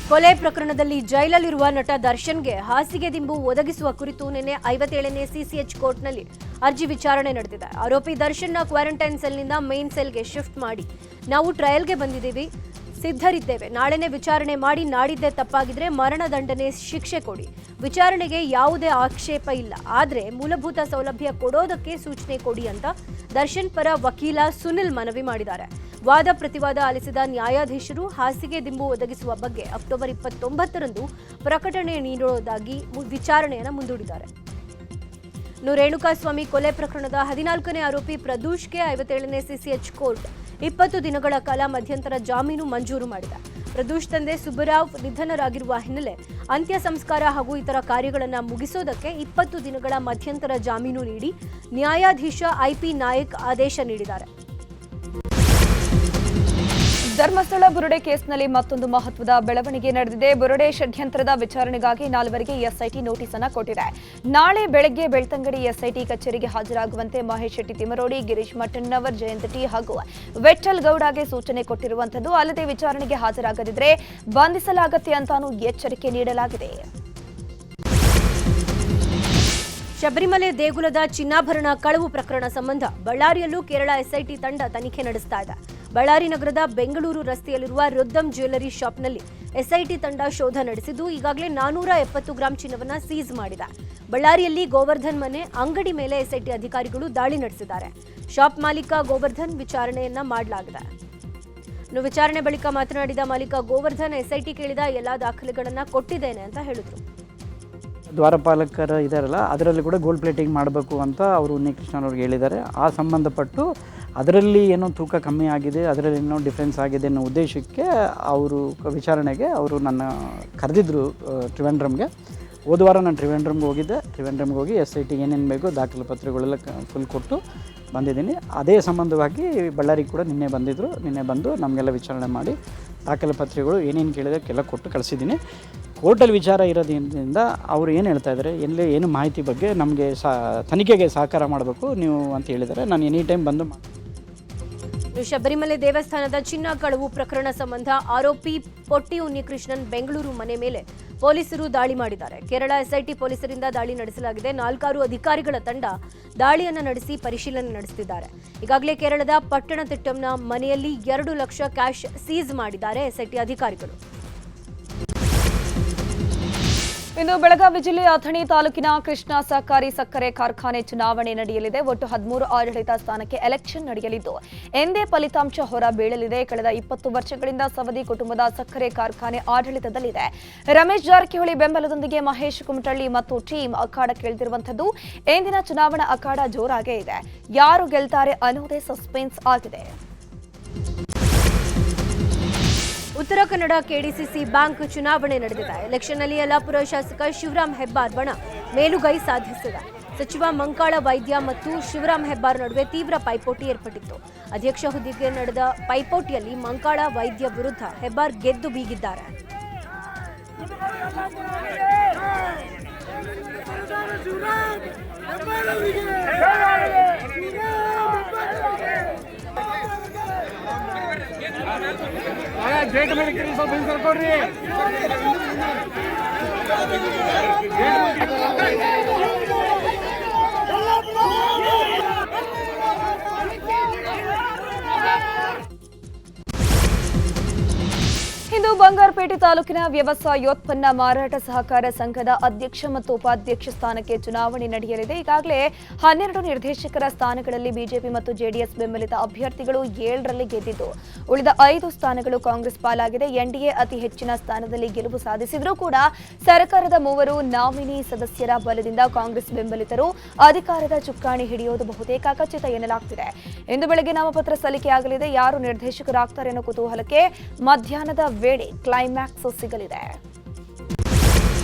ಕೊಲೆ ಪ್ರಕರಣದಲ್ಲಿ ಜೈಲಲ್ಲಿರುವ ನಟ ದರ್ಶನ್ಗೆ ಹಾಸಿಗೆ ದಿಂಬು ಒದಗಿಸುವ ಕುರಿತು ನಿನ್ನೆ 57ನೇ ಸಿಸಿಎಚ್ ಕೋರ್ಟ್ನಲ್ಲಿ ಅರ್ಜಿ ವಿಚಾರಣೆ ನಡೆದಿದೆ. ಆರೋಪಿ ದರ್ಶನ್ನ ಕ್ವಾರಂಟೈನ್ ಸೆಲ್ನಿಂದ ಮೇನ್ ಸೆಲ್ಗೆ ಶಿಫ್ಟ್ ಮಾಡಿ ನಾವು ಟ್ರಯಲ್ಗೆ ಬಂದಿದ್ದೀವಿ, ಸಿದ್ಧರಿದ್ದೇವೆ, ನಾಳೆನೇ ವಿಚಾರಣೆ ಮಾಡಿ ನಾಡಿದ್ದೇ ತಪ್ಪಾಗಿದ್ರೆ ಮರಣದಂಡನೆ ಶಿಕ್ಷೆ ಕೊಡಿ, ವಿಚಾರಣೆಗೆ ಯಾವುದೇ ಆಕ್ಷೇಪ ಇಲ್ಲ, ಆದರೆ ಮೂಲಭೂತ ಸೌಲಭ್ಯ ಕೊಡೋದಕ್ಕೆ ಸೂಚನೆ ಕೊಡಿ ಅಂತ ದರ್ಶನ್ ಪರ ವಕೀಲ ಸುನಿಲ್ ಮನವಿ ಮಾಡಿದ್ದಾರೆ. ವಾದ ಪ್ರತಿವಾದ ಆಲಿಸಿದ ನ್ಯಾಯಾಧೀಶರು ಹಾಸಿಗೆ ದಿಂಬು ಒದಗಿಸುವ ಬಗ್ಗೆ ಅಕ್ಟೋಬರ್ 29ರಂದು ಪ್ರಕಟಣೆ ನೀಡುವುದಾಗಿ ವಿಚಾರಣೆಯನ್ನು ಮುಂದೂಡಿದ್ದಾರೆ. ರೇಣುಕಾಸ್ವಾಮಿ ಕೊಲೆ ಪ್ರಕರಣದ 14ನೇ ಆರೋಪಿ ಪ್ರದೂಷ್ಗೆ 57ನೇ ಸಿಸಿಎಚ್ ಕೋರ್ಟ್ 20 ದಿನಗಳ ಕಾಲ ಮಧ್ಯಂತರ ಜಾಮೀನು ಮಂಜೂರು ಮಾಡಿದೆ. ಪ್ರದೂಷ್ ತಂದೆ ಸುಬ್ಬರಾವ್ ನಿಧನರಾಗಿರುವ ಹಿನ್ನೆಲೆ ಅಂತ್ಯ ಸಂಸ್ಕಾರ ಹಾಗೂ ಇತರ ಕಾರ್ಯಗಳನ್ನು ಮುಗಿಸೋದಕ್ಕೆ 20 ದಿನಗಳ ಮಧ್ಯಂತರ ಜಾಮೀನು ನೀಡಿ ನ್ಯಾಯಾಧೀಶ ಐಪಿ ನಾಯಕ್ ಆದೇಶ ನೀಡಿದ್ದಾರೆ. ಧರ್ಮಸ್ಥಳ ಬುರುಡೆ ಕೇಸ್ನಲ್ಲಿ ಮತ್ತೊಂದು ಮಹತ್ವದ ಬೆಳವಣಿಗೆ ನಡೆದಿದೆ. ಬುರುಡೆ ಷಡ್ಯಂತ್ರದ ವಿಚಾರಣೆಗಾಗಿ 4ವರಿಗೆ ಎಸ್ಐಟಿ ನೋಟಿಸ್ ಅನ್ನು ಕೊಟ್ಟಿದೆ. ನಾಳೆ ಬೆಳಗ್ಗೆ ಬೆಳ್ತಂಗಡಿ ಎಸ್ಐಟಿ ಕಚೇರಿಗೆ ಹಾಜರಾಗುವಂತೆ ಮಹೇಶ್ ಶೆಟ್ಟಿ ತಿಮರೋಡಿ, ಗಿರೀಶ್ ಮಠಣ್ಣವರ್, ಜಯಂತ್ ಟಿ ಹಾಗೂ ವಿಠ್ಠಲ್ ಗೌಡಗೆ ಸೂಚನೆ ಕೊಟ್ಟಿರುವಂತದ್ದು. ಅಲ್ಲದೆ ವಿಚಾರಣೆಗೆ ಹಾಜರಾಗದಿದ್ರೆ ಬಂಧಿಸಲಾಗುತ್ತೆ ಅಂತಾನೂ ಎಚ್ಚರಿಕೆ ನೀಡಲಾಗಿದೆ. ಶಬರಿಮಲೆ ದೇಗುಲದ ಚಿನ್ನಾಭರಣ ಕಳವು ಪ್ರಕರಣ ಸಂಬಂಧ ಬಳ್ಳಾರಿಯಲ್ಲೂ ಕೇರಳ ಎಸ್ಐಟಿ ತಂಡ ತನಿಖೆ ನಡೆಸ್ತಾ ಇದೆ. ಬಳ್ಳಾರಿ ನಗರದ ಬೆಂಗಳೂರು ರಸ್ತೆಯಲ್ಲಿರುವ ರುದ್ದಂ ಜ್ಯುವೆಲರಿ ಶಾಪ್ನಲ್ಲಿ ಎಸ್ಐಟಿ ತಂಡ ಶೋಧ ನಡೆಸಿದ್ದು ಈಗಾಗಲೇ 470 ಗ್ರಾಂ ಚಿನ್ನವನ್ನು ಸೀಸ್ ಮಾಡಿದೆ. ಬಳ್ಳಾರಿಯಲ್ಲಿ ಗೋವರ್ಧನ್ ಮನೆ ಅಂಗಡಿ ಮೇಲೆ ಎಸ್ಐಟಿ ಅಧಿಕಾರಿಗಳು ದಾಳಿ ನಡೆಸಿದ್ದಾರೆ. ಶಾಪ್ ಮಾಲೀಕ ಗೋವರ್ಧನ್ ವಿಚಾರಣೆಯನ್ನ ಮಾಡಲಾಗಿದೆ. ವಿಚಾರಣೆ ಬಳಿಕ ಮಾತನಾಡಿದ ಮಾಲೀಕ ಗೋವರ್ಧನ್ ಎಸ್ಐಟಿ ಕೇಳಿದ ಎಲ್ಲಾ ದಾಖಲೆಗಳನ್ನು ಕೊಟ್ಟಿದ್ದೇನೆ ಅಂತ ಹೇಳಿದ್ರು. ದ್ವಾರಪಾಲಕರು ಇದ್ದಾರಲ್ಲ, ಅದರಲ್ಲಿ ಕೂಡ ಗೋಲ್ಡ್ ಪ್ಲೇಟಿಂಗ್ ಮಾಡಬೇಕು ಅಂತ ಅವರು ಉನ್ನಿಕೃಷ್ಣನವ್ರಿಗೆ ಹೇಳಿದ್ದಾರೆ. ಆ ಸಂಬಂಧಪಟ್ಟು ಅದರಲ್ಲಿ ಏನೋ ತೂಕ ಕಮ್ಮಿ ಆಗಿದೆ, ಅದರಲ್ಲಿ ಏನೋ ಡಿಫ್ರೆನ್ಸ್ ಆಗಿದೆ ಅನ್ನೋ ಉದ್ದೇಶಕ್ಕೆ ಅವರು ವಿಚಾರಣೆಗೆ ಅವರು ನನ್ನ ಕರೆದಿದ್ದರು ಟ್ರಿವೆಂಡ್ರಮ್ಗೆ. ಹೋದ ವಾರ ನಾನು ಟ್ರಿವೆಂಡ್ರಮ್ಗೆ ಹೋಗಿದ್ದೆ. ಟ್ರಿವೆಂಡ್ರಮ್ಗೆ ಹೋಗಿ ಎಸ್ಐಟಿ ಏನೇನು ಬೇಕೋ ದಾಖಲೆ ಪತ್ರಗಳೆಲ್ಲ ಫುಲ್ ಕೊಟ್ಟು ಬಂದಿದ್ದೀನಿ. ಅದೇ ಸಂಬಂಧವಾಗಿ ಬಳ್ಳಾರಿಗೆ ಕೂಡ ನಿನ್ನೆ ಬಂದಿದ್ದರು. ನಿನ್ನೆ ಬಂದು ನಮಗೆಲ್ಲ ವಿಚಾರಣೆ ಮಾಡಿ ದಾಖಲೆ ಪತ್ರಗಳು ಏನೇನು ಕೇಳಿದಕ್ಕೆಲ್ಲ ಕೊಟ್ಟು ಕಳಿಸಿದ್ದೀನಿ. ಕೋರ್ಟಲ್ಲಿ ವಿಚಾರ ಇರೋದ್ರಿಂದ ಅವರು ಏನು ಹೇಳ್ತಾ ಇದ್ದಾರೆ, ಏನು ಮಾಹಿತಿ ಬಗ್ಗೆ ನಮಗೆ ತನಿಖೆಗೆ ಸಹಕಾರ ಮಾಡಬೇಕು ನೀವು ಅಂತ ಹೇಳಿದ್ದಾರೆ. ನಾನು ಎನಿ ಟೈಮ್ ಬಂದು ಶಬರಿಮಲೆ ದೇವಸ್ಥಾನದ ಚಿನ್ನ ಕಳವು ಪ್ರಕರಣ ಸಂಬಂಧ ಆರೋಪಿ ಪೊಟ್ಟಿ ಉನ್ನಿಕೃಷ್ಣನ್ ಬೆಂಗಳೂರು ಮನೆ ಮೇಲೆ ಪೊಲೀಸರು ದಾಳಿ ಮಾಡಿದ್ದಾರೆ. ಕೇರಳ ಎಸ್ಐಟಿ ಪೊಲೀಸರಿಂದ ದಾಳಿ ನಡೆಸಲಾಗಿದೆ. 4 ಅಧಿಕಾರಿಗಳ ತಂಡ ದಾಳಿಯನ್ನು ನಡೆಸಿ ಪರಿಶೀಲನೆ ನಡೆಸುತ್ತಿದ್ದಾರೆ. ಈಗಾಗಲೇ ಕೇರಳದ ಪಟ್ಟಣತಿಟ್ಟಂನ ಮನೆಯಲ್ಲಿ 2 ಲಕ್ಷ ಕ್ಯಾಶ್ ಸೀಸ್ ಮಾಡಿದ್ದಾರೆ ಎಸ್ಐಟಿ ಅಧಿಕಾರಿಗಳು. ಇಂದು ಬೆಳಗಾವಿ ಜಿಲ್ಲೆಯ ಅಥಣಿ ತಾಲೂಕಿನ ಕೃಷ್ಣ ಸಹಕಾರಿ ಸಕ್ಕರೆ ಕಾರ್ಖಾನೆ ಚುನಾವಣೆ ನಡೆಯಲಿದೆ. ಒಟ್ಟು 13 ಆಡಳಿತ ಸ್ಥಾನಕ್ಕೆ ಎಲೆಕ್ಷನ್ ನಡೆಯಲಿದ್ದು ಎಂದೇ ಫಲಿತಾಂಶ ಹೊರಬೀಳಲಿದೆ. ಕಳೆದ 20 ವರ್ಷಗಳಿಂದ ಸವದಿ ಕುಟುಂಬದ ಸಕ್ಕರೆ ಕಾರ್ಖಾನೆ ಆಡಳಿತದಲ್ಲಿದೆ. ರಮೇಶ್ ಜಾರಕಿಹೊಳಿ ಬೆಂಬಲದೊಂದಿಗೆ ಮಹೇಶ್ ಕುಮಟಳ್ಳಿ ಮತ್ತು ಟೀಮ್ ಅಖಾಡಕ್ಕಿಳಿದಿರುವಂತದ್ದು. ಎಂದಿನ ಚುನಾವಣಾ ಅಖಾಡ ಜೋರಾಗೇ ಇದೆ. ಯಾರು ಗೆಲ್ತಾರೆ ಅನ್ನೋದೇ ಸಸ್ಪೆನ್ಸ್ ಆಗಿದೆ. ಉತ್ತರ ಕನ್ನಡ ಕೆಡಿಸಿಸಿ ಬ್ಯಾಂಕ್ ಚುನಾವಣೆ ನಡೆದಿದೆ. ಎಲೆಕ್ಷನ್ನಲ್ಲಿ ಯಲ್ಲಾಪುರ ಶಾಸಕ ಶಿವರಾಮ್ ಹೆಬ್ಬಾರ್ ಬಣ ಮೇಲುಗೈ ಸಾಧಿಸಿದೆ. ಸಚಿವ ಮಂಕಾಳ ವೈದ್ಯ ಮತ್ತು ಶಿವರಾಮ್ ಹೆಬ್ಬಾರ್ ನಡುವೆ ತೀವ್ರ ಪೈಪೋಟಿ ಏರ್ಪಟ್ಟಿತ್ತು. ಅಧ್ಯಕ್ಷ ಹುದ್ದೆಗೆ ನಡೆದ ಪೈಪೋಟಿಯಲ್ಲಿ ಮಂಕಾಳ ವೈದ್ಯ ವಿರುದ್ಧ ಹೆಬ್ಬಾರ್ ಗೆದ್ದು ಬೀಗಿದ್ದಾರೆ. ಇಂದು ಬಂಗಾರಪೇಟೆ ತಾಲೂಕಿನ ವ್ಯವಸಾಯೋತ್ಪನ್ನ ಮಾರಾಟ ಸಹಕಾರ ಸಂಘದ ಅಧ್ಯಕ್ಷ ಮತ್ತು ಉಪಾಧ್ಯಕ್ಷ ಸ್ಥಾನಕ್ಕೆ ಚುನಾವಣೆ ನಡೆಯಲಿದೆ. ಈಗಾಗಲೇ 12 ನಿರ್ದೇಶಕರ ಸ್ಥಾನಗಳಲ್ಲಿ ಬಿಜೆಪಿ ಮತ್ತು ಜೆಡಿಎಸ್ ಬೆಂಬಲಿತ ಅಭ್ಯರ್ಥಿಗಳು 7ರಲ್ಲಿ ಗೆದ್ದಿದ್ದು ಉಳಿದ 5 ಸ್ಥಾನಗಳು ಕಾಂಗ್ರೆಸ್ ಪಾಲಾಗಿದೆ. ಎನ್ಡಿಎ ಅತಿ ಹೆಚ್ಚಿನ ಸ್ಥಾನದಲ್ಲಿ ಗೆಲುವು ಸಾಧಿಸಿದರೂ ಕೂಡ ಸರ್ಕಾರದ 3 ನಾಮಿನಿ ಸದಸ್ಯರ ಬಲದಿಂದ ಕಾಂಗ್ರೆಸ್ ಬೆಂಬಲಿತರು ಅಧಿಕಾರದ ಚುಕ್ಕಾಣಿ ಹಿಡಿಯೋದು ಬಹುತೇಕ ಖಚಿತ ಎನ್ನಲಾಗ್ತಿದೆ. ಇಂದು ಬೆಳಗ್ಗೆ ನಾಮಪತ್ರ ಸಲ್ಲಿಕೆಯಾಗಲಿದೆ. ಯಾರು ನಿರ್ದೇಶಕರಾಗ್ತಾರೆ ಅನ್ನೋ ಕುತೂಹಲಕ್ಕೆ ಮಧ್ಯಾಹ್ನದ ವೇಳೆ ಕ್ಲೈಮ್ಯಾಕ್ಸ್ ಸಿಗಲಿದೆ.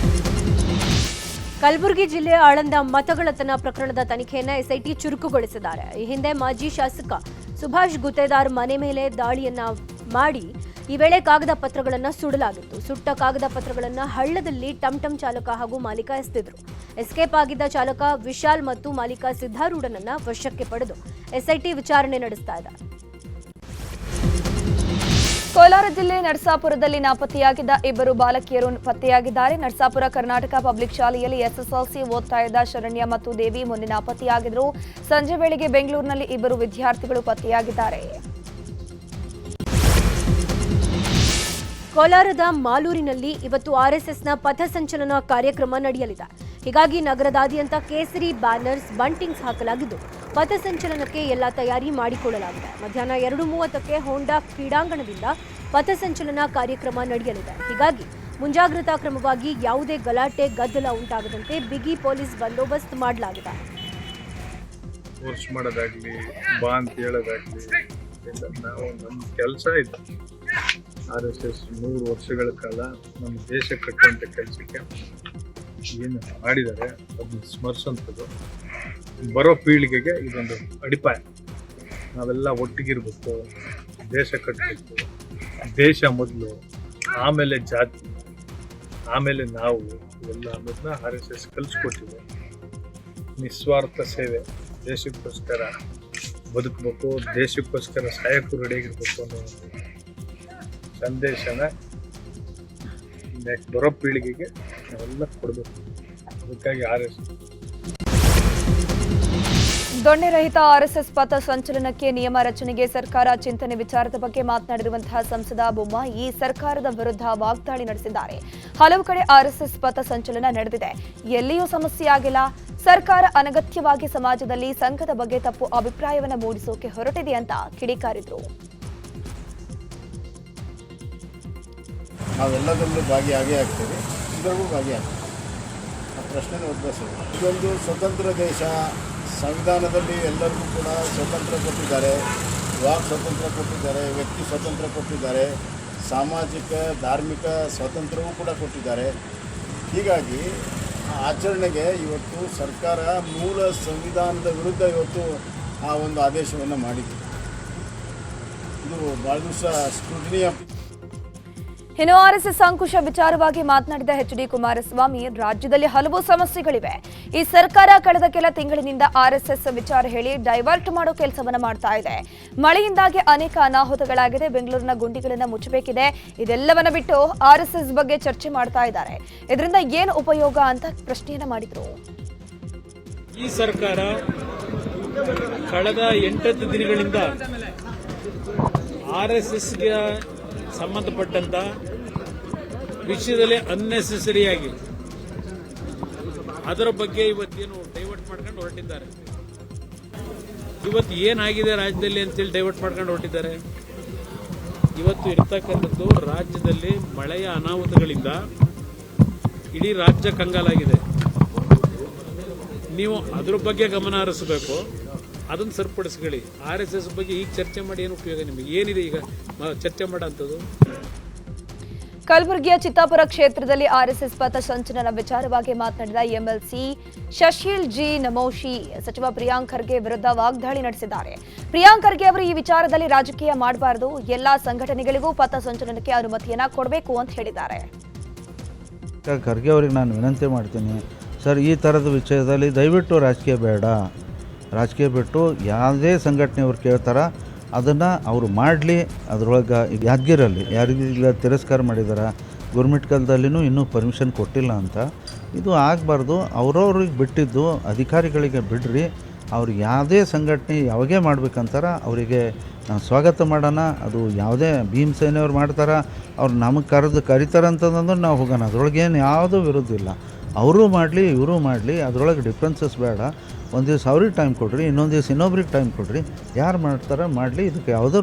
ಕಲಬುರಗಿ ಜಿಲ್ಲೆ ಆಳಂದ ಮತಗಳ್ಳತನ ಪ್ರಕರಣದ ತನಿಖೆಯನ್ನು ಎಸ್ಐಟಿ ಚುರುಕುಗೊಳಿಸಿದ್ದಾರೆ. ಈ ಹಿಂದೆ ಮಾಜಿ ಶಾಸಕ ಸುಭಾಷ್ ಗುತ್ತೇದಾರ್ ಮನೆ ಮೇಲೆ ದಾಳಿಯನ್ನ ಮಾಡಿ ಈ ವೇಳೆ ಕಾಗದ ಪತ್ರಗಳನ್ನು ಸುಡಲಾಗಿತ್ತು. ಸುಟ್ಟ ಕಾಗದ ಪತ್ರಗಳನ್ನು ಹಳ್ಳದಲ್ಲಿ ಟಂಟಂ ಚಾಲಕ ಹಾಗೂ ಮಾಲೀಕ ಎಸೆದಿದ್ರು. ಎಸ್ಕೇಪ್ ಆಗಿದ್ದ ಚಾಲಕ ವಿಶಾಲ್ ಮತ್ತು ಮಾಲೀಕ ಸಿದ್ದಾರೂಢನನ್ನ ವಶಕ್ಕೆ ಪಡೆದು ಎಸ್ಐಟಿ ವಿಚಾರಣೆ ನಡೆಸ್ತಾ ಇದೆ. ಕೋಲಾರ ಜಿಲ್ಲೆ ನರಸಾಪುರದಲ್ಲಿ ನಾಪತ್ತೆಯಾಗಿದ್ದ ಇಬ್ಬರು ಬಾಲಕಿಯರು ಪತ್ತೆಯಾಗಿದ್ದಾರೆ. ನರಸಾಪುರ ಕರ್ನಾಟಕ ಪಬ್ಲಿಕ್ ಶಾಲೆಯಲ್ಲಿ ಎಸ್ಎಸ್ಎಲ್ಸಿ ಓದ್ತಾ ಇದ್ದ ಶರಣ್ಯ ಮತ್ತು ದೇವಿ ಮೊನ್ನೆ ನಾಪತ್ತೆಯಾಗಿದ್ದರು. ಸಂಜೆ ವೇಳೆಗೆ ಬೆಂಗಳೂರಿನಲ್ಲಿ ಇಬ್ಬರು ವಿದ್ಯಾರ್ಥಿಗಳು ಪತ್ತೆಯಾಗಿದ್ದಾರೆ. ಕೋಲಾರದ ಮಾಲೂರಿನಲ್ಲಿ ಇವತ್ತು ಆರ್ಎಸ್ಎಸ್ನ ಪಥಸಂಚಲನ ಕಾರ್ಯಕ್ರಮ ನಡೆಯಲಿದೆ. ಹೀಗಾಗಿ ನಗರದಾದ್ಯಂತ ಕೇಸರಿ ಬ್ಯಾನರ್ಸ್, ಬಂಟಿಂಗ್ಸ್ ಹಾಕಲಾಗಿದ್ದು ಪಥಸಂಚಲನಕ್ಕೆ ಎಲ್ಲ ತಯಾರಿ ಮಾಡಿಕೊಳ್ಳಲಾಗಿದೆ. ಮಧ್ಯಾಹ್ನ 2:30ಕ್ಕೆ ಹೋಂಡಾ ಕ್ರೀಡಾಂಗಣದಿಂದ ಪಥಸಂಚಲನ ಕಾರ್ಯಕ್ರಮ ನಡೆಯಲಿದೆ. ಹೀಗಾಗಿ ಮುಂಜಾಗ್ರತಾ ಕ್ರಮವಾಗಿ ಯಾವುದೇ ಗಲಾಟೆ ಗದ್ದಲ ಉಂಟಾಗದಂತೆ ಬಿಗಿ ಪೊಲೀಸ್ ಬಂದೋಬಸ್ತ್ ಮಾಡಲಾಗಿದೆ. ಫೋರ್ಸ್ ಮಾಡೋದಾಗ್ಲಿ, ಬಾ ಅಂತ ಹೇಳೋದಾಗ್ಲಿ, ನಾವು ನಮ್ಮ ಕೆಲಸ ಇದೆ. RSS 100 ವರ್ಷಗಳ ಕಾಲ ನಮ್ಮ ದೇಶ ಕಟ್ಟುವಂಥ ಕೆಲಸಕ್ಕೆ ಏನು ಮಾಡಿದ್ದಾರೆ ಅದನ್ನ ಸ್ಮರಿಸೋಂಥದ್ದು. ಬರೋ ಪೀಳಿಗೆಗೆ ಇದೊಂದು ಅಡಿಪಾಯ. ನಾವೆಲ್ಲ ಒಟ್ಟಿಗಿರ್ಬೇಕು, ದೇಶ ಕಟ್ಟಬೇಕು. ದೇಶ ಮೊದಲು, ಆಮೇಲೆ ಜಾತಿ, ಆಮೇಲೆ ನಾವು, ಇವೆಲ್ಲ ಅನ್ನೋದನ್ನ RSS ಕಲಿಸ್ಕೊಟ್ಟಿದೆ. ನಿಸ್ವಾರ್ಥ ಸೇವೆ, ದೇಶಕ್ಕೋಸ್ಕರ ಬದುಕಬೇಕು, ದೇಶಕ್ಕೋಸ್ಕರ ಸಾಯಕ್ಕೂ ರೆಡಿಯಾಗಿರ್ಬೇಕು ಅನ್ನೋ ಸಂದೇಶನ ಬರೋ ಪೀಳಿಗೆಗೆ ನಾವೆಲ್ಲ ಕೊಡಬೇಕು. ಅದಕ್ಕಾಗಿ RSS ದೊಣ್ಣೆ ರಹಿತ ಆರ್ಎಸ್ಎಸ್ ಪಥ ಸಂಚಲನಕ್ಕೆ ನಿಯಮ ರಚನೆಗೆ ಸರ್ಕಾರ ಚಿಂತನೆ ವಿಚಾರದ ಬಗ್ಗೆ ಮಾತನಾಡಿರುವಂತಹ ಸಂಸದ ಬೊಮ್ಮಾಯಿ ಈ ಸರ್ಕಾರದ ವಿರುದ್ಧ ವಾಗ್ದಾಳಿ ನಡೆಸಿದ್ದಾರೆ. ಹಲವು ಕಡೆ ಆರ್ಎಸ್ಎಸ್ ಪಥ ಸಂಚಲನ ನಡೆದಿದೆ, ಎಲ್ಲಿಯೂ ಸಮಸ್ಯೆ ಆಗಿಲ್ಲ. ಸರ್ಕಾರ ಅನಗತ್ಯವಾಗಿ ಸಮಾಜದಲ್ಲಿ ಸಂಘದ ಬಗ್ಗೆ ತಪ್ಪು ಅಭಿಪ್ರಾಯವನ್ನು ಮೂಡಿಸೋಕೆ ಹೊರಟಿದೆ ಅಂತ ಕಿಡಿಕಾರಿದ್ರು. ನಾವೆಲ್ಲದರಲ್ಲೂ ಭಾಗಿಯಾಗೇ ಆಗ್ತೀವಿ, ಇದರಲ್ಲೂ ಭಾಗಿಯಾಗ್ತೀವಿ. ಆ ಪ್ರಶ್ನೆ ಉದ್ಭವಿಸಿದೆ. ಇದೊಂದು ಸ್ವತಂತ್ರ ದೇಶ. ಸಂವಿಧಾನದಲ್ಲಿ ಎಲ್ಲರಿಗೂ ಕೂಡ ಸ್ವತಂತ್ರ ಕೊಟ್ಟಿದ್ದಾರೆ, ವಾಕ್ ಸ್ವತಂತ್ರ ಕೊಟ್ಟಿದ್ದಾರೆ, ವ್ಯಕ್ತಿ ಸ್ವತಂತ್ರ ಕೊಟ್ಟಿದ್ದಾರೆ, ಸಾಮಾಜಿಕ ಧಾರ್ಮಿಕ ಸ್ವಾತಂತ್ರ್ಯವೂ ಕೂಡ ಕೊಟ್ಟಿದ್ದಾರೆ. ಹೀಗಾಗಿ ಆಚರಣೆಗೆ ಇವತ್ತು ಸರ್ಕಾರ ಮೂಲ ಸಂವಿಧಾನದ ವಿರುದ್ಧ ಇವತ್ತು ಆ ಒಂದು ಆದೇಶವನ್ನು ಮಾಡಿದೆ. ಇದು ಭಾಳ ದಿವಸ ಸ್ಕ್ರೂಟಿನಿಯ. ಇನ್ನು ಆರ್ಎಸ್ಎಸ್ ಅಂಕುಶ ವಿಚಾರವಾಗಿ ಮಾತನಾಡಿದ ಎಚ್ಡಿ ಕುಮಾರಸ್ವಾಮಿ, ರಾಜ್ಯದಲ್ಲಿ ಹಲವು ಸಮಸ್ಯೆಗಳಿವೆ. ಈ ಸರ್ಕಾರ ಕಳೆದ ಕೆಲ ತಿಂಗಳಿನಿಂದ ಆರ್ಎಸ್ಎಸ್ ವಿಚಾರ ಹೇಳಿ ಡೈವರ್ಟ್ ಮಾಡೋ ಕೆಲಸವನ್ನ ಮಾಡ್ತಾ ಇದೆ. ಮಳೆಯಿಂದಾಗಿ ಅನೇಕ ಅನಾಹುತಗಳಾಗಿದೆ, ಬೆಂಗಳೂರಿನ ಗುಂಡಿಗಳನ್ನು ಮುಚ್ಚಬೇಕಿದೆ. ಇದೆಲ್ಲವನ್ನ ಬಿಟ್ಟು ಆರ್ಎಸ್ಎಸ್ ಬಗ್ಗೆ ಚರ್ಚೆ ಮಾಡ್ತಾ ಇದ್ದಾರೆ. ಇದರಿಂದ ಏನು ಉಪಯೋಗ ಅಂತ ಪ್ರಶ್ನೆಯನ್ನ ಮಾಡಿದ್ರು. ಈ ಸರ್ಕಾರ ಕಳೆದ 8 ದಿನಗಳಿಂದ RSSಗೆ ಸಂಬಂಧಪಟ್ಟಂತ ವಿಷಯದಲ್ಲಿ ಅನ್ನೆಸೆಸರಿಯಾಗಿ ಅದರ ಬಗ್ಗೆ ಇವತ್ತೇನು ಡೈವರ್ಟ್ ಮಾಡ್ಕೊಂಡು ಹೊರಟಿದ್ದಾರೆ. ಇವತ್ತು ಏನಾಗಿದೆ ರಾಜ್ಯದಲ್ಲಿ ಅಂತೇಳಿ ಡೈವರ್ಟ್ ಮಾಡ್ಕೊಂಡು ಹೊರಟಿದ್ದಾರೆ. ಇವತ್ತು ಇರ್ತಕ್ಕಂಥದ್ದು ರಾಜ್ಯದಲ್ಲಿ ಮಳೆಯ ಅನಾಹುತಗಳಿಂದ ಇಡೀ ರಾಜ್ಯ ಕಂಗಾಲಾಗಿದೆ. ನೀವು ಅದ್ರ ಬಗ್ಗೆ ಗಮನ ಹರಿಸಬೇಕು, ಅದನ್ನು ಸರಿಪಡಿಸ್ಕೊಳ್ಳಿ. RSS ಬಗ್ಗೆ ಈಗ ಚರ್ಚೆ ಮಾಡಿ ಏನು ಉಪಯೋಗ? ನಿಮಗೆ ಏನಿದೆ ಈಗ ಚರ್ಚೆ ಮಾಡೋಂಥದ್ದು? ಕಲಬುರಗಿಯ ಚಿತ್ತಾಪುರ ಕ್ಷೇತ್ರದಲ್ಲಿ ಆರ್ಎಸ್ಎಸ್ ಪಥ ಸಂಚಲನ ವಿಚಾರವಾಗಿ ಮಾತನಾಡಿದ ಎಂಎಲ್ಸಿ ಶಶೀಲ್ ಜಿ ನಮೋಶಿ ಸಚಿವ ಪ್ರಿಯಾಂಕ್ ಖರ್ಗೆ ವಿರುದ್ಧ ವಾಗ್ದಾಳಿ ನಡೆಸಿದ್ದಾರೆ. ಪ್ರಿಯಾಂಕ್ ಖರ್ಗೆ ಅವರು ಈ ವಿಚಾರದಲ್ಲಿ ರಾಜಕೀಯ ಮಾಡಬಾರದು, ಎಲ್ಲಾ ಸಂಘಟನೆಗಳಿಗೂ ಪಥ ಸಂಚಲನಕ್ಕೆ ಅನುಮತಿಯನ್ನ ಕೊಡಬೇಕು ಅಂತ ಹೇಳಿದ್ದಾರೆ. ಖರ್ಗೆ ಅವರಿಗೆ ನಾನು ವಿನಂತಿ ಮಾಡ್ತೀನಿ, ಸರ್ ಈ ಥರದ ವಿಷಯದಲ್ಲಿ ದಯವಿಟ್ಟು ರಾಜಕೀಯ ಬೇಡ. ರಾಜಕೀಯ ಬಿಟ್ಟು ಯಾವುದೇ ಸಂಘಟನೆಯವ್ರು ಕೇಳ್ತಾರ ಅದನ್ನು ಅವರು ಮಾಡಲಿ. ಅದರೊಳಗೆ ಯಾದಗಿರಲ್ಲಿ ಯಾರಿಗೆಲ್ಲ ತಿರಸ್ಕಾರ ಮಾಡಿದಾರೆ, ಗೌರ್ಮೆಂಟ್ ಕಾಲದಲ್ಲಿನೂ ಇನ್ನೂ ಪರ್ಮಿಷನ್ ಕೊಟ್ಟಿಲ್ಲ ಅಂತ. ಇದು ಆಗಬಾರ್ದು. ಅವ್ರವ್ರಿಗೆ ಬಿಟ್ಟಿದ್ದು ಅಧಿಕಾರಿಗಳಿಗೆ ಬಿಡ್ರಿ. ಅವ್ರು ಯಾವುದೇ ಸಂಘಟನೆ ಯಾವಾಗೇ ಮಾಡ್ಬೇಕಂತಾರ ಅವರಿಗೆ ನಾವು ಸ್ವಾಗತ ಮಾಡೋಣ. ಅದು ಯಾವುದೇ ಭೀಮಸೇನೆಯವ್ರು ಮಾಡ್ತಾರೆ, ಅವ್ರು ನಮಗೆ ಕರಿತಾರಂತಂದ್ರೆ ನಾವು ಹೋಗೋಣ. ಅದರೊಳಗೇನು ಯಾವುದೂ ವಿರೋಧ ಇಲ್ಲ. ಅವರು ಮಾಡಲಿ ಇವರು ಮಾಡಲಿ, ಅದರೊಳಗೆ ಡಿಫ್ರೆನ್ಸಸ್ ಬೇಡ. ಒಂದು ದಿವಸ ಅವ್ರಿಗೆ ಟೈಮ್ ಕೊಡ್ರಿ, ಇನ್ನೊಂದು ದಿವಸ ಇನ್ನೊಬ್ರಿಗೆ ಟೈಮ್ ಕೊಡ್ರಿ. ಯಾರು ಮಾಡ್ತಾರೋ ಮಾಡಲಿ, ಇದಕ್ಕೆ ಯಾವುದೂ.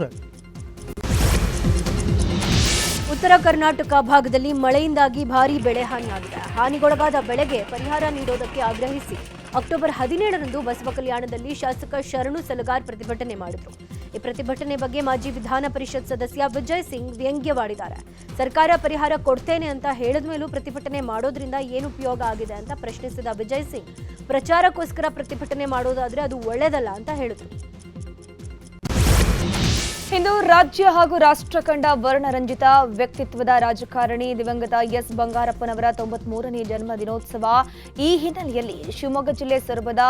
ಉತ್ತರ ಕರ್ನಾಟಕ ಭಾಗದಲ್ಲಿ ಮಳೆಯಿಂದಾಗಿ ಭಾರೀ ಬೆಳೆ ಹಾನಿಯಾಗಿದೆ. ಹಾನಿಗೊಳಗಾದ ಬೆಳೆಗೆ ಪರಿಹಾರ ನೀಡೋದಕ್ಕೆ ಆಗ್ರಹಿಸಿ ಅಕ್ಟೋಬರ್ 17ರಂದು ಬಸವಕಲ್ಯಾಣದಲ್ಲಿ ಶಾಸಕ ಶರಣು ಸಲಗಾರ್ ಪ್ರತಿಭಟನೆ ಮಾಡಿದರು. ಈ ಪ್ರತಿಭಟನೆ ಬಗ್ಗೆ ಮಾಜಿ ವಿಧಾನ ಪರಿಷತ್ ಸದಸ್ಯ ವಿಜಯ್ ಸಿಂಗ್ ವ್ಯಂಗ್ಯವಾಡಿದ್ದಾರೆ. ಸರ್ಕಾರ ಪರಿಹಾರ ಕೊಡ್ತೇನೆ ಅಂತ ಹೇಳಿದ ಮೇಲೂ ಪ್ರತಿಭಟನೆ ಮಾಡೋದ್ರಿಂದ ಏನು ಉಪಯೋಗ ಆಗಿದೆ ಅಂತ ಪ್ರಶ್ನಿಸಿದ ವಿಜಯ್ ಸಿಂಗ್, ಪ್ರಚಾರಕ್ಕೋಸ್ಕರ ಪ್ರತಿಭಟನೆ ಮಾಡೋದಾದ್ರೆ ಅದು ಒಳ್ಳೆಯದಲ್ಲ ಅಂತ ಹೇಳಿದರು. ಇಂದು ರಾಜ್ಯ ಹಾಗೂ ರಾಷ್ಟ್ರ ಕಂಡ ವರ್ಣರಂಜಿತ ವ್ಯಕ್ತಿತ್ವದ ರಾಜಕಾರಣಿ ದಿವಂಗತ ಎಸ್ ಬಂಗಾರಪ್ಪನವರ 93ನೇ ಜನ್ಮ ದಿನೋತ್ಸವ. ಈ ಹಿನ್ನೆಲೆಯಲ್ಲಿ ಶಿವಮೊಗ್ಗ ಜಿಲ್ಲೆ ಸೊರಬದ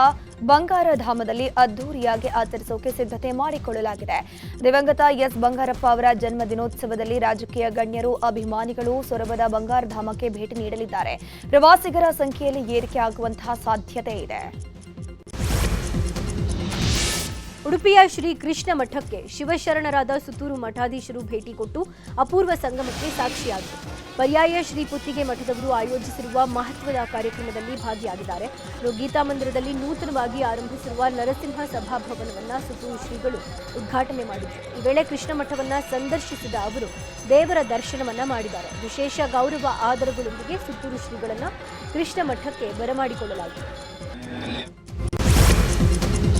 ಬಂಗಾರಧಾಮದಲ್ಲಿ ಅದ್ದೂರಿಯಾಗಿ ಆಚರಿಸೋಕೆ ಸಿದ್ಧತೆ ಮಾಡಿಕೊಳ್ಳಲಾಗಿದೆ. ದಿವಂಗತ ಎಸ್ ಬಂಗಾರಪ್ಪ ಅವರ ಜನ್ಮ ದಿನೋತ್ಸವದಲ್ಲಿ ರಾಜಕೀಯ ಗಣ್ಯರು, ಅಭಿಮಾನಿಗಳು ಸೊರಬದ ಬಂಗಾರಧಾಮಕ್ಕೆ ಭೇಟಿ ನೀಡಲಿದ್ದಾರೆ. ಪ್ರವಾಸಿಗರ ಸಂಖ್ಯೆಯಲ್ಲಿ ಏರಿಕೆ ಆಗುವಂತಹ ಸಾಧ್ಯತೆ ಇದೆ. ಉಡುಪಿಯ ಶ್ರೀ ಕೃಷ್ಣ ಮಠಕ್ಕೆ ಶಿವಶರಣರಾದ ಸುತ್ತೂರು ಮಠಾಧೀಶರು ಭೇಟಿ ಕೊಟ್ಟು ಅಪೂರ್ವ ಸಂಗಮಕ್ಕೆ ಸಾಕ್ಷಿಯಾದರು. ಪರ್ಯಾಯ ಶ್ರೀ ಪುತ್ತಿಗೆ ಮಠದವರು ಆಯೋಜಿಸಿರುವ ಮಹತ್ವದ ಕಾರ್ಯಕ್ರಮದಲ್ಲಿ ಭಾಗಿಯಾಗಿದ್ದಾರೆ. ಗೀತಾ ಮಂದಿರದಲ್ಲಿ ನೂತನವಾಗಿ ಆರಂಭಿಸಿರುವ ನರಸಿಂಹ ಸಭಾಭವನವನ್ನು ಸುತ್ತೂರು ಶ್ರೀಗಳು ಉದ್ಘಾಟನೆ ಮಾಡಿದರು. ಈ ವೇಳೆ ಕೃಷ್ಣ ಮಠವನ್ನು ಸಂದರ್ಶಿಸಿದ ಅವರು ದೇವರ ದರ್ಶನವನ್ನ ಮಾಡಿದ್ದಾರೆ. ವಿಶೇಷ ಗೌರವ ಆದರಗಳೊಂದಿಗೆ ಸುತ್ತೂರು ಶ್ರೀಗಳನ್ನು ಕೃಷ್ಣ ಮಠಕ್ಕೆ ಬರಮಾಡಿಕೊಳ್ಳಲಾಗಿದೆ.